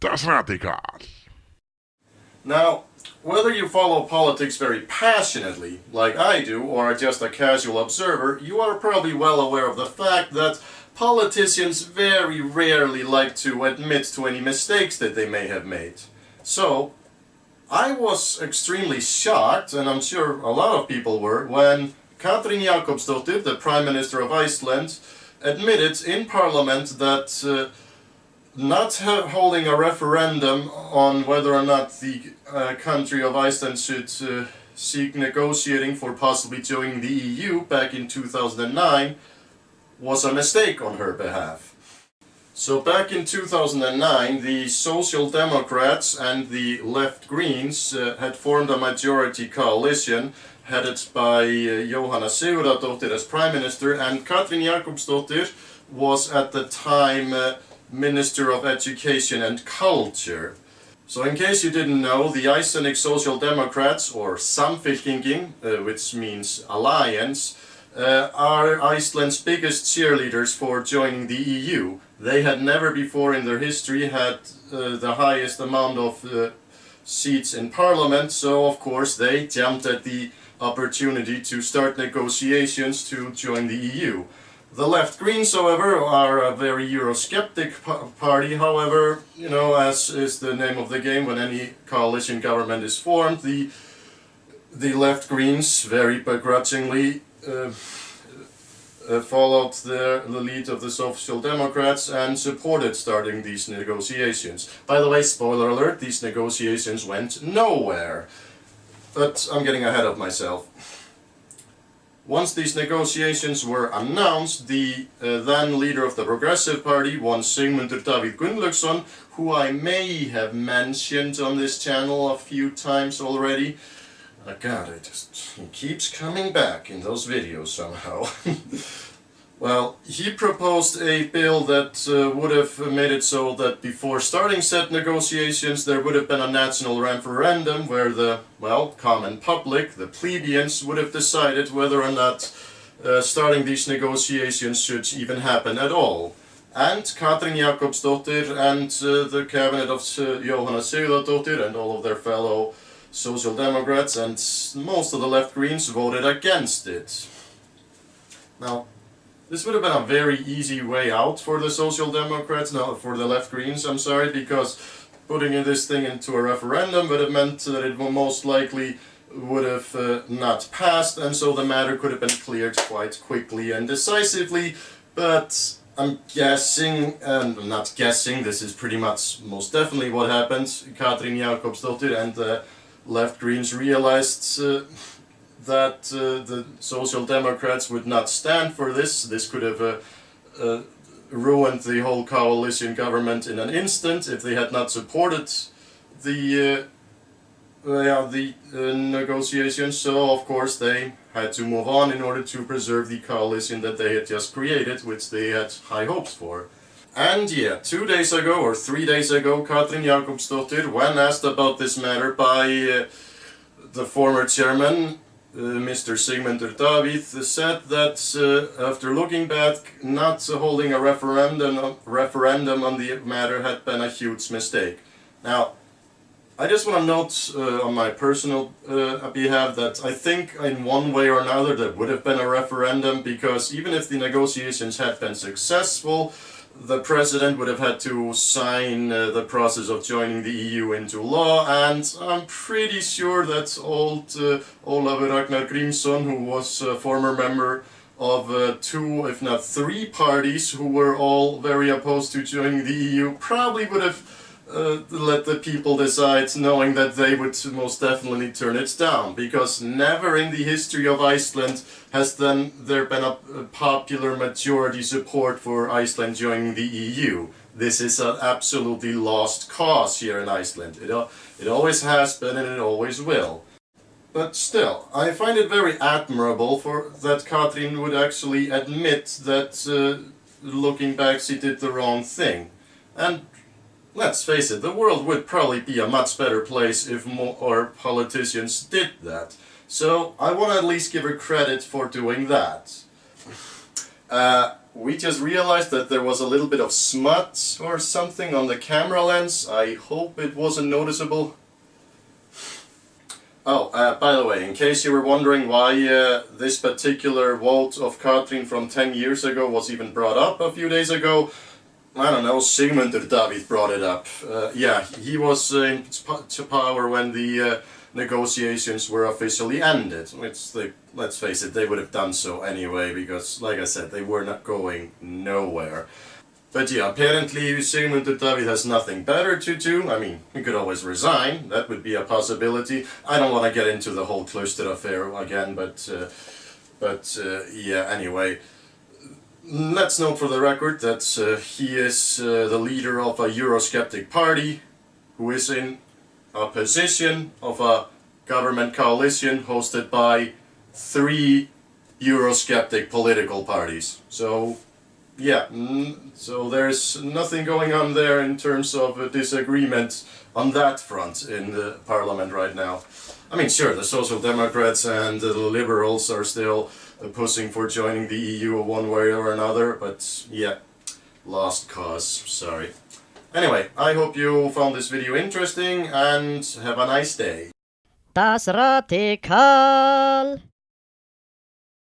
Das Radikal. Now, whether you follow politics very passionately, like I do, or are just a casual observer, you are probably well aware of the fact that politicians very rarely like to admit to any mistakes that they may have made. So, I was extremely shocked, and I'm sure a lot of people were, when Katrín Jakobsdóttir, the Prime Minister of Iceland, admitted in Parliament that not holding a referendum on whether or not the country of Iceland should seek negotiating for possibly joining the EU back in 2009 was a mistake on her behalf. So back in 2009, the Social Democrats and the Left Greens had formed a majority coalition headed by Jóhanna Sigurðardóttir as Prime Minister, and Katrín Jakobsdóttir was at the time Minister of Education and Culture. So in case you didn't know, the Icelandic Social Democrats, or Samfylkingin, which means alliance, are Iceland's biggest cheerleaders for joining the EU. They had never before in their history had the highest amount of seats in Parliament, so of course they jumped at the opportunity to start negotiations to join the EU. The Left Greens, however, are a very Eurosceptic party. However, you know, as is the name of the game, when any coalition government is formed, the Left Greens very begrudgingly followed the lead of the Social Democrats and supported starting these negotiations. By the way, spoiler alert, these negotiations went nowhere. But I'm getting ahead of myself. Once these negotiations were announced, the then leader of the Progressive Party, one Sigmundur Davíð Gunnlaugsson, who I may have mentioned on this channel a few times already. God, he keeps coming back in those videos somehow. Well, he proposed a bill that would have made it so that before starting said negotiations there would have been a national referendum where the, well, common public, the plebeians, would have decided whether or not starting these negotiations should even happen at all. And Katrín Jakobsdóttir and the cabinet of Jóhanna Sigurðardóttir and all of their fellow Social Democrats and most of the Left Greens voted against it. Now, this would have been a very easy way out for the Social Democrats, no, for the Left Greens, I'm sorry, because putting this thing into a referendum would have meant that it most likely would have not passed, and so the matter could have been cleared quite quickly and decisively. But I'm guessing, and I'm not guessing, this is pretty much most definitely what happened. Katrín Jakobsdóttir and the Left Greens realized that the Social Democrats would not stand for this. This could have ruined the whole coalition government in an instant if they had not supported the negotiations. So of course they had to move on in order to preserve the coalition that they had just created, which they had high hopes for. And yeah, 2 days ago or 3 days ago, Katrín Jakobsdóttir, when asked about this matter by the former chairman, Mr. Sigmundur Davíð, said that after looking back, not holding a referendum on the matter had been a huge mistake. Now, I just want to note on my personal behalf that I think in one way or another there would have been a referendum, because even if the negotiations had been successful, the president would have had to sign the process of joining the EU into law, and I'm pretty sure that old Ólafur Ragnar Grímsson, who was a former member of 2, if not 3 parties who were all very opposed to joining the EU, probably would have let the people decide, knowing that they would most definitely turn it down, because never in the history of Iceland has there been a popular majority support for Iceland joining the EU. This is an absolutely lost cause here in Iceland. It always has been and it always will. But still, I find it very admirable that Katrín would actually admit that looking back she did the wrong thing. And let's face it, the world would probably be a much better place if more politicians did that. So I want to at least give her credit for doing that. we just realized that there was a little bit of smut or something on the camera lens. I hope it wasn't noticeable. Oh, by the way, in case you were wondering why this particular vote of Katrín from 10 years ago was even brought up a few days ago, I don't know, Sigmundur Davíð brought it up. Yeah, he was to power when the negotiations were officially ended, which let's face it, they would have done so anyway, because, like I said, they were not going nowhere. But yeah, apparently Sigmundur Davíð has nothing better to do. I mean, he could always resign, that would be a possibility. I don't want to get into the whole Klaustur affair again, but yeah, anyway. Let's note for the record that he is the leader of a Eurosceptic party who is in a position of a government coalition hosted by 3 Eurosceptic political parties. So, yeah, so there's nothing going on there in terms of a disagreement on that front in the parliament right now. I mean, sure, the Social Democrats and the Liberals are still pushing for joining the EU one way or another, but yeah, lost cause, sorry. Anyway, I hope you found this video interesting and have a nice day. Das Radikal.